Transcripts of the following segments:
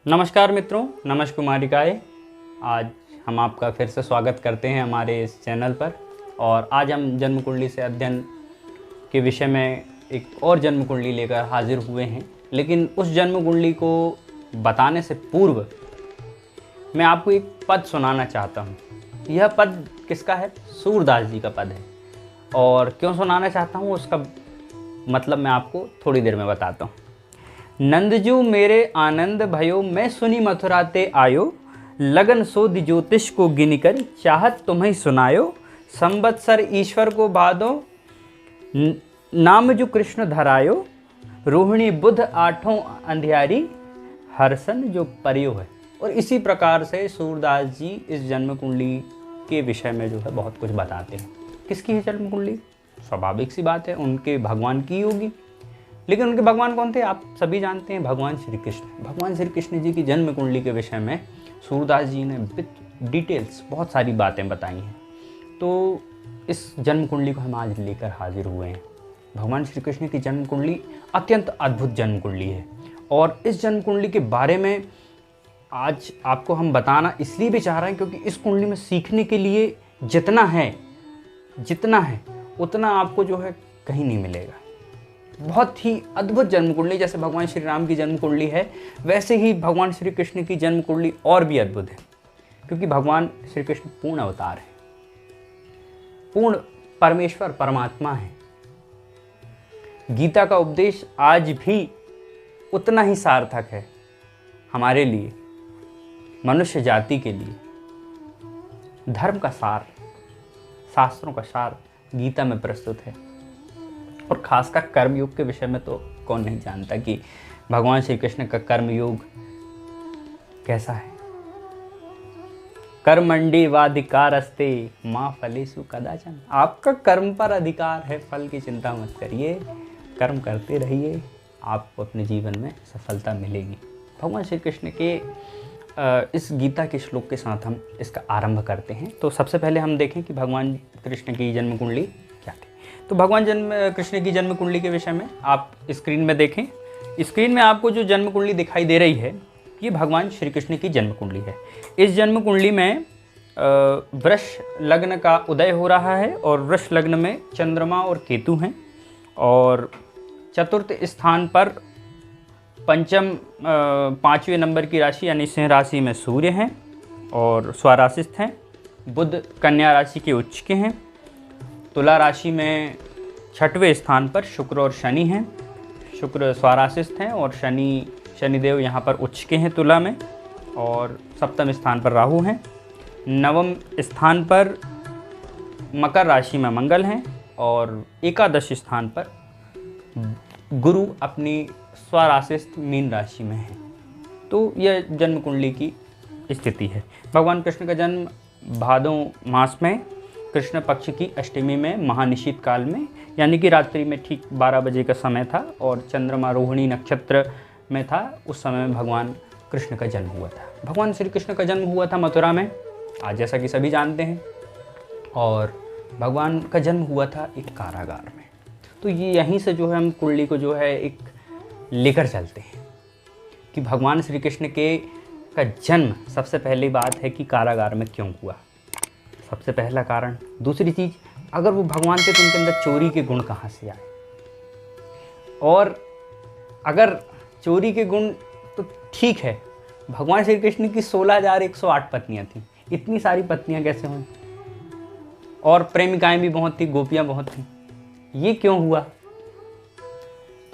नमस्कार मित्रों, नमस्कार कुमारिकाएँ। आज हम आपका फिर से स्वागत करते हैं हमारे इस चैनल पर। और आज हम जन्म कुंडली से अध्ययन के विषय में एक और जन्म कुंडली लेकर हाजिर हुए हैं। लेकिन उस जन्म कुंडली को बताने से पूर्व मैं आपको एक पद सुनाना चाहता हूँ। यह पद किसका है? सूरदास जी का पद है। और क्यों सुनाना चाहता हूँ उसका मतलब मैं आपको थोड़ी देर में बताता हूँ। नंदजू मेरे आनंद भयो, मैं सुनी मथुरा ते आयो, लगन सोधि ज्योतिष को गिनकर, चाहत तुम्हें सुनायो, संवत्सर ईश्वर को बादो, नाम जो कृष्ण धरायो, रोहिणी बुध आठों अंधियारी, हर्षन जो परियो है। और इसी प्रकार से सूरदास जी इस जन्म कुंडली के विषय में जो है बहुत कुछ बताते हैं। किसकी है जन्म कुंडली? स्वाभाविक सी बात है, उनके भगवान की होगी। लेकिन उनके भगवान कौन थे? आप सभी जानते हैं, भगवान श्री कृष्ण। भगवान श्री कृष्ण जी की जन्म कुंडली के विषय में सूरदास जी ने विद डिटेल्स बहुत सारी बातें बताई हैं। तो इस जन्म कुंडली को हम आज लेकर हाजिर हुए हैं। भगवान श्री कृष्ण की जन्म कुंडली अत्यंत अद्भुत जन्म कुंडली है। और इस जन्म कुंडली के बारे में आज आपको हम बताना इसलिए भी चाह रहे हैं क्योंकि इस कुंडली में सीखने के लिए जितना है उतना आपको जो है कहीं नहीं मिलेगा। बहुत ही अद्भुत जन्म कुंडली। जैसे भगवान श्री राम की जन्म कुंडली है, वैसे ही भगवान श्री कृष्ण की जन्म कुंडली और भी अद्भुत है। क्योंकि भगवान श्री कृष्ण पूर्ण अवतार है, पूर्ण परमेश्वर परमात्मा है। गीता का उपदेश आज भी उतना ही सार्थक है हमारे लिए, मनुष्य जाति के लिए। धर्म का सार, शास्त्रों का सार गीता में प्रस्तुत है। और खासकर कर्मयोग के विषय में तो कौन नहीं जानता कि भगवान श्री कृष्ण का कर्मयोग कैसा है। कर्मंडी वाधिकारस्ते माँ फलेषु कदाचन। आपका कर्म पर अधिकार है, फल की चिंता मत करिए, कर्म करते रहिए, आपको अपने जीवन में सफलता मिलेगी। भगवान श्री कृष्ण के इस गीता के श्लोक के साथ हम इसका आरंभ करते हैं। तो सबसे पहले हम देखें कि भगवान कृष्ण की जन्म कुंडली क्या थी। तो भगवान कृष्ण की जन्म कुंडली के विषय में आप स्क्रीन में देखें। स्क्रीन में आपको जो जन्म कुंडली दिखाई दे रही है, ये भगवान श्री कृष्ण की जन्म कुंडली है। इस जन्म कुंडली में वृष लग्न का उदय हो रहा है और वृष लग्न में चंद्रमा और केतु हैं। और चतुर्थ स्थान पर पाँचवें नंबर की राशि यानी सिंह राशि में सूर्य हैं और स्वराशिस्थ हैं। बुध कन्या राशि के उच्च के हैं। तुला राशि में छठवें स्थान पर शुक्र और शनि हैं। शुक्र स्वराशिस्थ हैं और शनिदेव यहाँ पर उच्च के हैं तुला में। और सप्तम स्थान पर राहु हैं। नवम स्थान पर मकर राशि में मंगल हैं और एकादश स्थान पर गुरु अपनी स्वराशिस्थ मीन राशि में है। तो यह जन्म कुंडली की स्थिति है। भगवान कृष्ण का जन्म भादो मास में कृष्ण पक्ष की अष्टमी में महानिशीत काल में, यानी कि रात्रि में ठीक 12 बजे का समय था और चंद्रमा रोहिणी नक्षत्र में था। उस समय में भगवान कृष्ण का जन्म हुआ था। भगवान श्री कृष्ण का जन्म हुआ था मथुरा में, आज जैसा कि सभी जानते हैं। और भगवान का जन्म हुआ था एक कारागार में। तो ये यहीं से जो है हम कुंडली को जो है एक लेकर चलते हैं कि भगवान श्री कृष्ण का जन्म, सबसे पहली बात है कि कारागार में क्यों हुआ, सबसे पहला कारण। दूसरी चीज़, अगर वो भगवान थे तो उनके अंदर चोरी के गुण कहाँ से आए? और अगर चोरी के गुण तो ठीक है, भगवान श्री कृष्ण की 16,108 पत्नियां थीं, इतनी सारी पत्नियां कैसे हुई? और प्रेमिकाएं भी बहुत थी, गोपियां बहुत थीं, ये क्यों हुआ?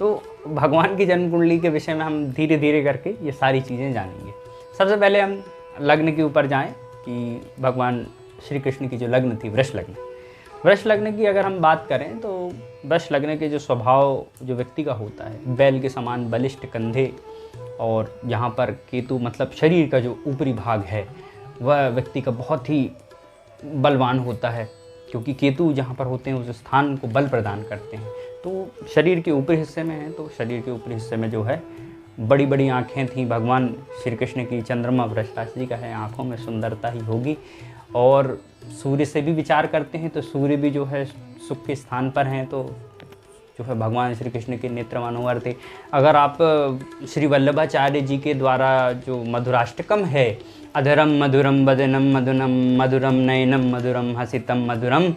तो भगवान की जन्म कुंडली के विषय में हम धीरे धीरे करके ये सारी चीज़ें जानेंगे। सबसे पहले हम लग्न के ऊपर जाएं कि भगवान श्री कृष्ण की जो लग्न थी वृष लग्न की अगर हम बात करें तो वृष लग्न के जो स्वभाव जो व्यक्ति का होता है, बैल के समान बलिष्ठ कंधे, और यहाँ पर केतु मतलब शरीर का जो ऊपरी भाग है वह व्यक्ति का बहुत ही बलवान होता है। क्योंकि केतु जहाँ पर होते हैं उस स्थान को बल प्रदान करते हैं। तो शरीर के ऊपरी हिस्से में है, तो शरीर के ऊपरी हिस्से में जो है बड़ी बड़ी आँखें थीं भगवान श्री कृष्ण की। चंद्रमा वृष राशि का है, आँखों में सुंदरता ही होगी। और सूर्य से भी विचार करते हैं तो सूर्य भी जो है सुख के स्थान पर हैं, तो जो है भगवान श्री कृष्ण के नेत्र मनोहर थे। अगर आप श्री वल्लभाचार्य जी के द्वारा जो मधुराष्टकम है, अधरम मधुरम वदनम मधुरम मधुरम नयनम मधुरम हसितम मधुरम,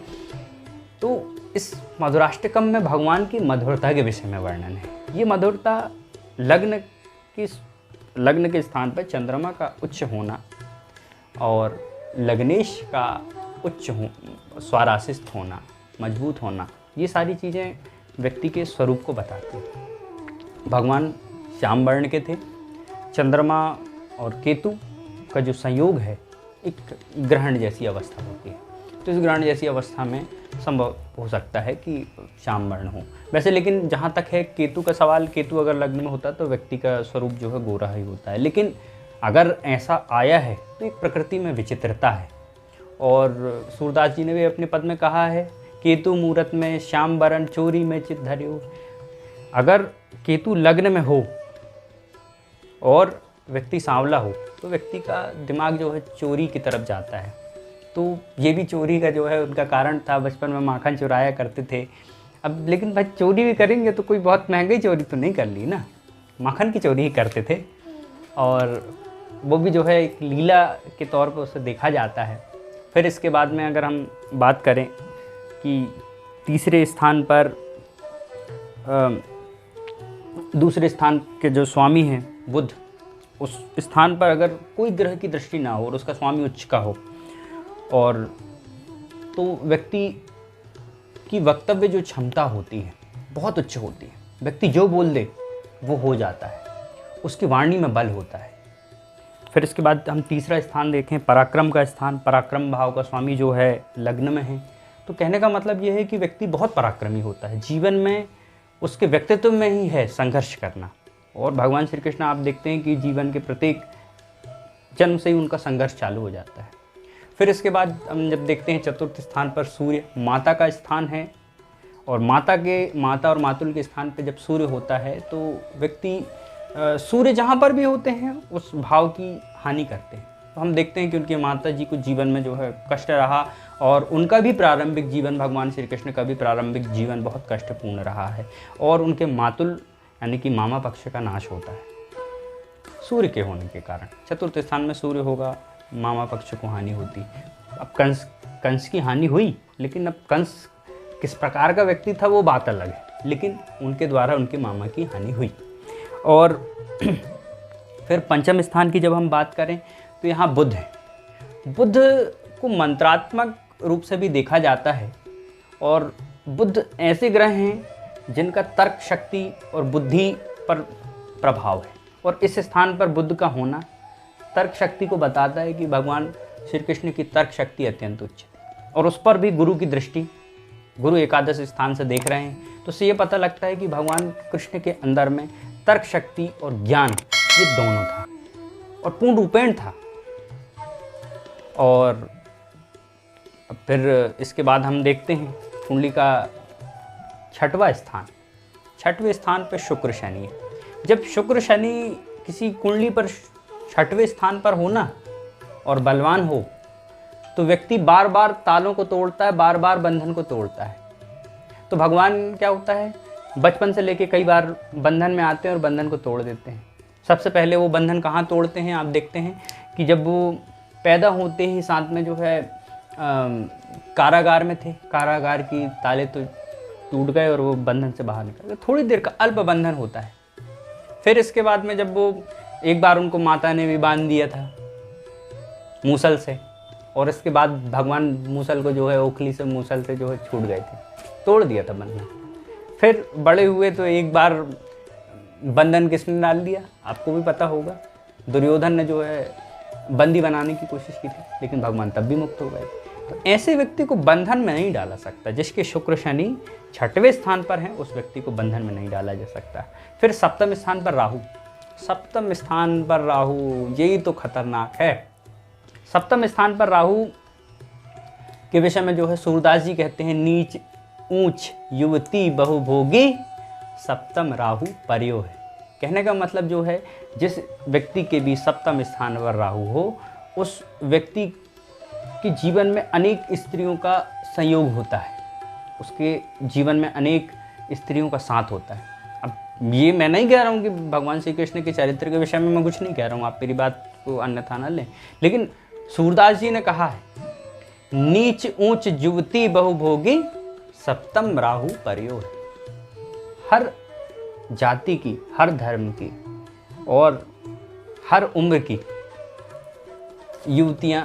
तो इस मधुराष्टकम में भगवान की मधुरता के विषय में वर्णन है। ये मधुरता लग्न के स्थान पर चंद्रमा का उच्च होना और लग्नेश का उच्च स्वाराशिस्त होना, मजबूत होना, ये सारी चीज़ें व्यक्ति के स्वरूप को बताती हैं। भगवान श्याम वर्ण के थे। चंद्रमा और केतु का जो संयोग है एक ग्रहण जैसी अवस्था होती है, तो इस ग्रहण जैसी अवस्था में संभव हो सकता है कि श्याम वर्ण हो। वैसे लेकिन जहाँ तक है केतु का सवाल, केतु अगर लग्न में होता तो व्यक्ति का स्वरूप जो है गोरा ही होता है। लेकिन अगर ऐसा आया है तो एक प्रकृति में विचित्रता है। और सूरदास जी ने भी अपने पद में कहा है, केतु मूरत में श्याम वरण चोरी में चित धर्यो। अगर केतु लग्न में हो और व्यक्ति सांवला हो तो व्यक्ति का दिमाग जो है चोरी की तरफ जाता है। तो ये भी चोरी का जो है उनका कारण था, बचपन में माखन चुराया करते थे। अब लेकिन भाई चोरी भी करेंगे तो कोई बहुत महंगी चोरी तो नहीं कर ली ना, माखन की चोरी ही करते थे। और वो भी जो है एक लीला के तौर पर उसे देखा जाता है। फिर इसके बाद में अगर हम बात करें कि तीसरे स्थान पर दूसरे स्थान के जो स्वामी हैं बुध, उस स्थान पर अगर कोई ग्रह की दृष्टि ना हो और उसका स्वामी उच्च का हो, और तो व्यक्ति की वक्तव्य जो क्षमता होती है बहुत उच्च होती है। व्यक्ति जो बोल दे वो हो जाता है, उसकी वाणी में बल होता है। फिर इसके बाद हम तीसरा स्थान देखें, पराक्रम का स्थान। पराक्रम भाव का स्वामी जो है लग्न में है, तो कहने का मतलब ये है कि व्यक्ति बहुत पराक्रमी होता है। जीवन में उसके व्यक्तित्व में ही है संघर्ष करना। और भगवान श्री कृष्ण आप देखते हैं कि जीवन के प्रत्येक जन्म से ही उनका संघर्ष चालू हो जाता है। फिर इसके बाद हम जब देखते हैं चतुर्थ स्थान पर सूर्य, माता का स्थान है। और माता और मातुल के स्थान पर जब सूर्य होता है तो व्यक्ति सूर्य जहाँ पर भी होते हैं उस भाव की हानि करते हैं। तो हम देखते हैं कि उनकी माता जी को जीवन में जो है कष्ट रहा, और उनका भी प्रारंभिक जीवन, भगवान श्री कृष्ण का भी प्रारंभिक जीवन बहुत कष्टपूर्ण रहा है। और उनके मातुल यानी कि मामा पक्ष का नाश होता है सूर्य के होने के कारण। चतुर्थ स्थान में सूर्य होगा, मामा पक्ष को हानि होती। अब कंस की हानि हुई, लेकिन अब कंस किस प्रकार का व्यक्ति था वो बात अलग है, लेकिन उनके द्वारा उनके मामा की हानि हुई। और फिर पंचम स्थान की जब हम बात करें तो यहाँ बुध है। बुध को मंत्रात्मक रूप से भी देखा जाता है। और बुध ऐसे ग्रह हैं जिनका तर्क शक्ति और बुद्धि पर प्रभाव है। और इस स्थान पर बुध का होना तर्क शक्ति को बताता है कि भगवान श्री कृष्ण की तर्क शक्ति अत्यंत उच्च थी। और उस पर भी गुरु की दृष्टि, गुरु एकादश स्थान से देख रहे हैं, तो उससे ये पता लगता है कि भगवान कृष्ण के अंदर में तर्क शक्ति और ज्ञान ये दोनों था और पूर्ण रूपेण था। और फिर इसके बाद हम देखते हैं कुंडली का छठवां स्थान। छठवें स्थान पर शुक्र शनि है। जब शुक्र शनि किसी कुंडली पर छठवें स्थान पर होना और बलवान हो तो व्यक्ति बार बार तालों को तोड़ता है, बार बार बंधन को तोड़ता है। तो भगवान क्या होता है, बचपन से लेके कई बार बंधन में आते हैं और बंधन को तोड़ देते हैं। सबसे पहले वो बंधन कहाँ तोड़ते हैं, आप देखते हैं कि जब वो पैदा होते ही साथ में जो है कारागार में थे, कारागार की ताले तो टूट गए और वो बंधन से बाहर निकल गए। थोड़ी देर का अल्प बंधन होता है। फिर इसके बाद में जब वो एक बार उनको माता ने भी बांध दिया था मूसल से, और इसके बाद भगवान मूसल को जो है ओखली से मूसल से जो है छूट गए थे, तोड़ दिया था बंधन। फिर बड़े हुए तो एक बार बंधन किसने डाल दिया, आपको भी पता होगा, दुर्योधन ने जो है बंदी बनाने की कोशिश की थी, लेकिन भगवान तब भी मुक्त हो गए। तो ऐसे व्यक्ति को बंधन में नहीं डाला सकता। जिसके शुक्र शनि छठवें स्थान पर हैं उस व्यक्ति को बंधन में नहीं डाला जा सकता। फिर सप्तम स्थान पर राहु। सप्तम स्थान पर राहु, यही तो खतरनाक है। सप्तम स्थान पर राहु के विषय में जो है सूरदास जी कहते हैं, नीच ऊंच युवती बहुभोगी सप्तम राहु पर्यो है। कहने का मतलब जो है, जिस व्यक्ति के भी सप्तम स्थान पर राहु हो उस व्यक्ति के जीवन में अनेक स्त्रियों का संयोग होता है। उसके जीवन में अनेक स्त्रियों का साथ होता है। अब ये मैं नहीं कह रहा हूँ कि भगवान श्री कृष्ण के चरित्र के विषय में मैं कुछ नहीं कह रहा हूँ, आप मेरी बात को अन्यथा न लें, लेकिन सूरदास जी ने कहा है, नीच ऊंच युवती बहुभोगी सप्तम राहु पर्यो है। हर जाति की, हर धर्म की और हर उम्र की युवतियां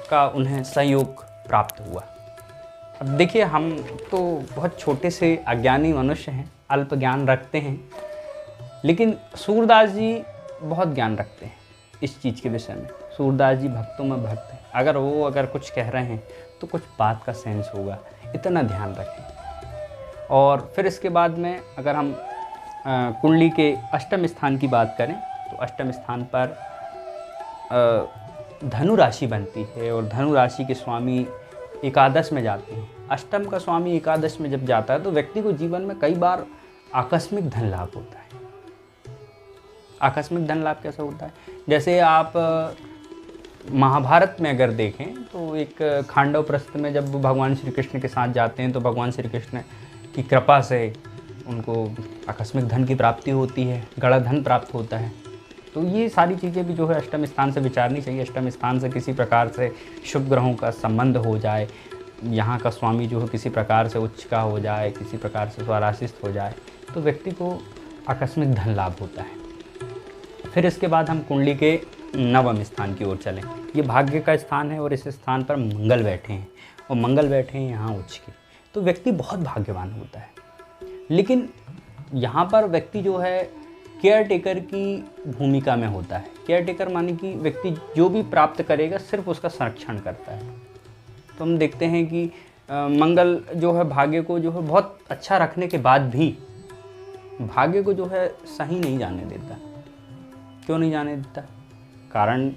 का उन्हें सहयोग प्राप्त हुआ। अब देखिए, हम तो बहुत छोटे से अज्ञानी मनुष्य हैं, अल्प ज्ञान रखते हैं, लेकिन सूरदास जी बहुत ज्ञान रखते हैं इस चीज़ के विषय में। सूरदास जी भक्तों में भक्त हैं, अगर कुछ कह रहे हैं तो कुछ बात का सेंस होगा, इतना ध्यान रखें। और फिर इसके बाद में अगर हम कुंडली के अष्टम स्थान की बात करें तो अष्टम स्थान पर धनु राशि बनती है और धनु राशि के स्वामी एकादश में जाते हैं। अष्टम का स्वामी एकादश में जब जाता है तो व्यक्ति को जीवन में कई बार आकस्मिक धन लाभ होता है। आकस्मिक धन लाभ कैसा होता है? जैसे आप महाभारत में अगर देखें तो एक खांडव प्रस्थ में जब भगवान श्री कृष्ण के साथ जाते हैं तो भगवान श्री कृष्ण की कृपा से उनको आकस्मिक धन की प्राप्ति होती है, गड़ा धन प्राप्त होता है। तो ये सारी चीज़ें भी जो है अष्टम स्थान से विचारनी चाहिए। अष्टम स्थान से किसी प्रकार से शुभ ग्रहों का संबंध हो जाए, यहाँ का स्वामी जो है किसी प्रकार से उच्च का हो जाए, किसी प्रकार से स्वराशिस्थ हो जाए, तो व्यक्ति को आकस्मिक धन लाभ होता है। फिर इसके बाद हम कुंडली के नवम स्थान की ओर चलें। ये भाग्य का स्थान है और इस स्थान पर मंगल बैठे हैं और मंगल बैठे हैं यहाँ उच्च के, तो व्यक्ति बहुत भाग्यवान होता है। लेकिन यहाँ पर व्यक्ति जो है केयर टेकर की भूमिका में होता है। केयर टेकर माने कि व्यक्ति जो भी प्राप्त करेगा सिर्फ उसका संरक्षण करता है। तो हम देखते हैं कि मंगल जो है भाग्य को जो है बहुत अच्छा रखने के बाद भी भाग्य को जो है सही नहीं जाने देता। क्यों नहीं जाने देता? कारण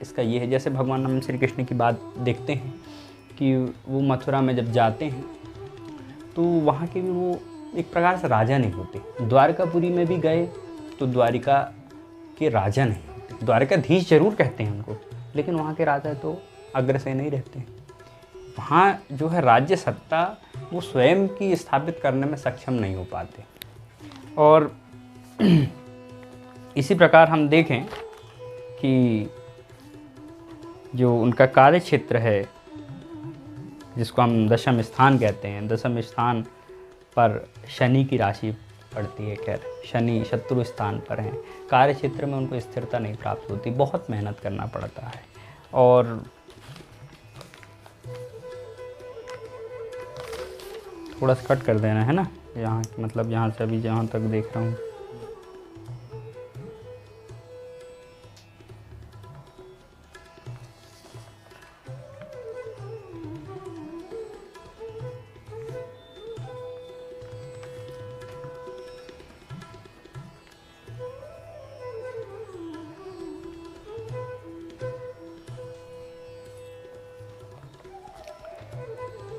इसका ये है, जैसे भगवान हम श्री कृष्ण की बात देखते हैं कि वो मथुरा में जब जाते हैं तो वहाँ के भी वो एक प्रकार से राजा नहीं होते। द्वारकापुरी में भी गए तो द्वारिका के राजा नहीं होते, द्वारकाधीश जरूर कहते हैं उनको, लेकिन वहाँ के राजा तो अग्रसेन नहीं रहते। वहाँ जो है राज्य सत्ता वो स्वयं की स्थापित करने में सक्षम नहीं हो पाते। और इसी प्रकार हम देखें कि जो उनका कार्य क्षेत्र है जिसको हम दशम स्थान कहते हैं, दशम स्थान पर शनि की राशि पड़ती है। खैर, शनि शत्रु स्थान पर हैं, कार्य क्षेत्र में उनको स्थिरता नहीं प्राप्त होती, बहुत मेहनत करना पड़ता है। और थोड़ा सा कट कर देना है ना, यहाँ मतलब यहाँ से अभी जहाँ तक देख रहा हूँ।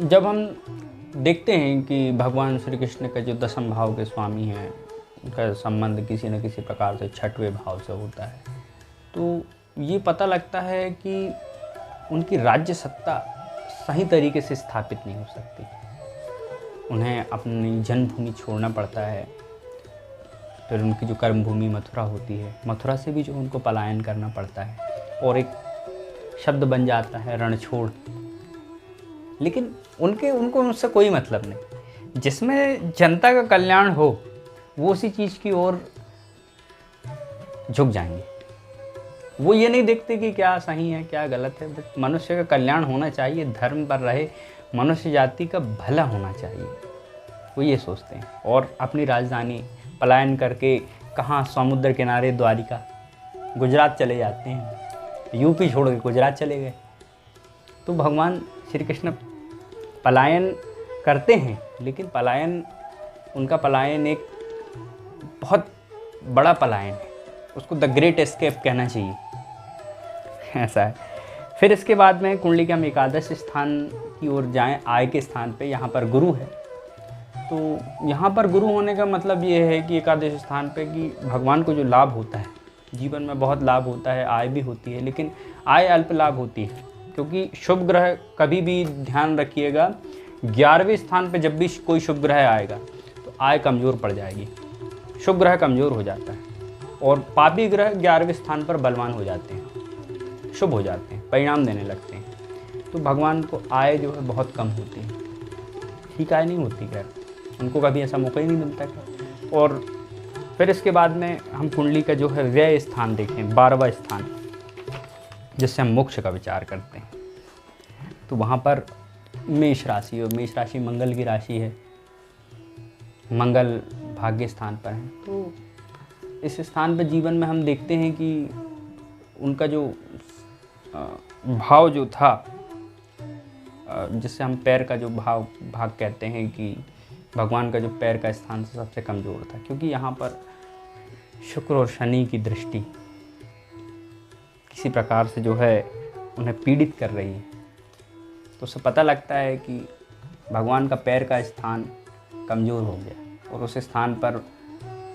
जब हम देखते हैं कि भगवान श्री कृष्ण का जो दशम भाव के स्वामी हैं उनका संबंध किसी न किसी प्रकार से छठवें भाव से होता है, तो ये पता लगता है कि उनकी राज्य सत्ता सही तरीके से स्थापित नहीं हो सकती। उन्हें अपनी जन्मभूमि छोड़ना पड़ता है। फिर उनकी जो कर्मभूमि मथुरा होती है, मथुरा से भी जो उनको पलायन करना पड़ता है और एक शब्द बन जाता है रणछोड़। लेकिन उनको उससे कोई मतलब नहीं। जिसमें जनता का कल्याण हो वो उसी चीज़ की ओर झुक जाएंगे। वो ये नहीं देखते कि क्या सही है क्या गलत है, बट मनुष्य का कल्याण होना चाहिए, धर्म पर रहे, मनुष्य जाति का भला होना चाहिए, वो ये सोचते हैं। और अपनी राजधानी पलायन करके कहाँ, समुद्र किनारे द्वारिका, गुजरात चले जाते हैं, यूपी छोड़ के गुजरात चले गए। तो भगवान श्री कृष्ण पलायन करते हैं, लेकिन उनका पलायन एक बहुत बड़ा पलायन है, उसको द ग्रेट एस्केप कहना चाहिए, ऐसा है। फिर इसके बाद में कुंडली के हम एकादश स्थान की ओर जाएं, आय के स्थान पे, यहाँ पर गुरु है। तो यहाँ पर गुरु होने का मतलब ये है कि एकादश स्थान पे कि भगवान को जो लाभ होता है, जीवन में बहुत लाभ होता है, आय भी होती है, लेकिन आय अल्प लाभ होती है। क्योंकि शुभ ग्रह कभी भी ध्यान रखिएगा, 11वें स्थान पे जब भी कोई शुभ ग्रह आएगा तो आय कमज़ोर पड़ जाएगी, शुभ ग्रह कमज़ोर हो जाता है और पापी ग्रह 11वें स्थान पर बलवान हो जाते हैं, शुभ हो जाते हैं, परिणाम देने लगते हैं। तो भगवान को आय जो है बहुत कम होती है, ठीक आय नहीं होती, खैर उनको कभी ऐसा मौका ही नहीं मिलता है। और फिर इसके बाद में हम कुंडली का जो है व्यय स्थान देखें, 12वां स्थान, जिससे हम मोक्ष का विचार करते हैं। तो वहाँ पर मेष राशि, और मेष राशि मंगल की राशि है, मंगल भाग्य स्थान पर है। तो इस स्थान पर जीवन में हम देखते हैं कि उनका जो भाव जो था, जिससे हम पैर का जो भाग कहते हैं, कि भगवान का जो पैर का स्थान सबसे कमज़ोर था, क्योंकि यहाँ पर शुक्र और शनि की दृष्टि किसी प्रकार से जो है उन्हें पीड़ित कर रही है। तो उससे पता लगता है कि भगवान का पैर का स्थान कमज़ोर हो गया और उस स्थान पर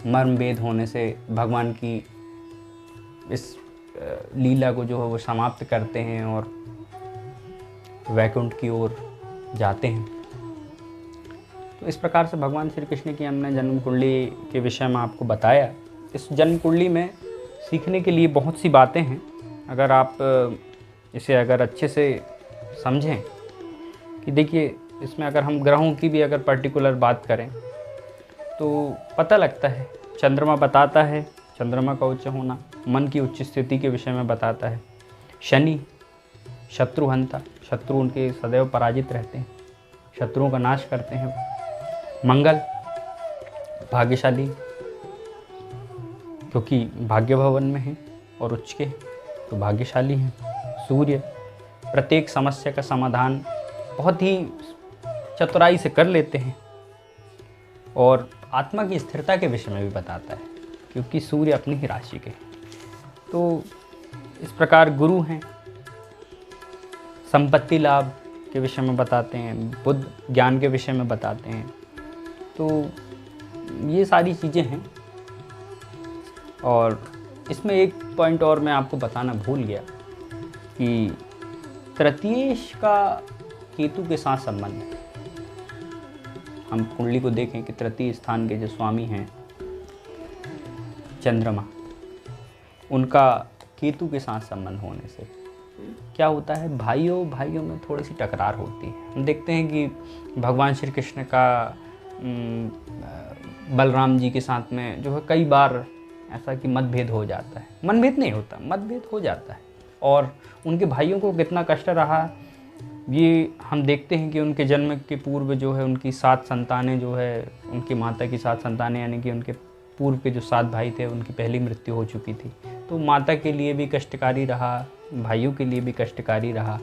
मर्म भेद होने से भगवान की इस लीला को जो है वो समाप्त करते हैं और वैकुंठ की ओर जाते हैं। तो इस प्रकार से भगवान श्री कृष्ण की हमने जन्म कुंडली के विषय में आपको बताया। इस जन्म कुंडली में सीखने के लिए बहुत सी बातें हैं। अगर आप इसे अगर अच्छे से समझें कि देखिए, इसमें अगर हम ग्रहों की भी अगर पर्टिकुलर बात करें तो पता लगता है, चंद्रमा बताता है, चंद्रमा का उच्च होना मन की उच्च स्थिति के विषय में बताता है। शनि शत्रुहंता, शत्रु उनके सदैव पराजित रहते हैं, शत्रुओं का नाश करते हैं। मंगल भाग्यशाली, क्योंकि भाग्य भवन में है और उच्च के, तो भाग्यशाली हैं। सूर्य प्रत्येक समस्या का समाधान बहुत ही चतुराई से कर लेते हैं और आत्मा की स्थिरता के विषय में भी बताता है, क्योंकि सूर्य अपनी ही राशि के। तो इस प्रकार गुरु हैं, संपत्ति लाभ के विषय में बताते हैं, बुद्ध ज्ञान के विषय में बताते हैं। तो ये सारी चीज़ें हैं। और इसमें एक पॉइंट और मैं आपको बताना भूल गया कि तृतीयेश का केतु के साथ संबंध है। हम कुंडली को देखें कि तृतीय स्थान के जो स्वामी हैं चंद्रमा, उनका केतु के साथ संबंध होने से क्या होता है, भाइयों में थोड़ी सी टकरार होती है। हम देखते हैं कि भगवान श्री कृष्ण का बलराम जी के साथ में जो है कई बार ऐसा कि मतभेद हो जाता है, मनभेद नहीं होता, मतभेद हो जाता है। और उनके भाइयों को कितना कष्ट रहा ये हम देखते हैं कि उनके जन्म के पूर्व जो है उनकी 7 संतानें जो है, उनकी माता की 7 संतानें, यानी कि उनके पूर्व के जो 7 भाई थे उनकी पहली मृत्यु हो चुकी थी। तो माता के लिए भी कष्टकारी रहा, भाइयों के लिए भी कष्टकारी रहा।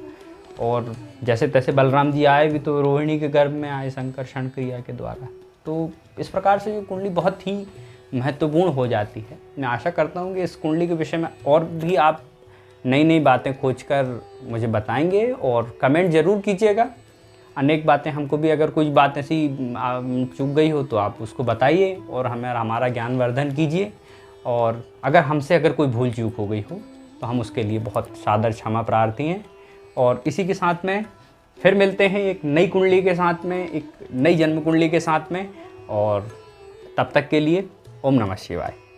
और जैसे तैसे बलराम जी आए भी तो रोहिणी के गर्भ में आए संकर्षण क्रिया के द्वारा। तो इस प्रकार से ये कुंडली बहुत ही महत्वपूर्ण हो जाती है। मैं आशा करता हूँ कि इस कुंडली के विषय में और भी आप नई नई बातें खोजकर मुझे बताएंगे और कमेंट ज़रूर कीजिएगा। अनेक बातें, हमको भी अगर कुछ बात ऐसी चूक गई हो तो आप उसको बताइए और हमारा ज्ञानवर्धन कीजिए। और अगर कोई भूल चूक हो गई हो तो हम उसके लिए बहुत सादर क्षमा प्रार्थी हैं। और इसी के साथ में फिर मिलते हैं एक नई कुंडली के साथ में, एक नई जन्म कुंडली के साथ में। और तब तक के लिए ओम नमः शिवाय।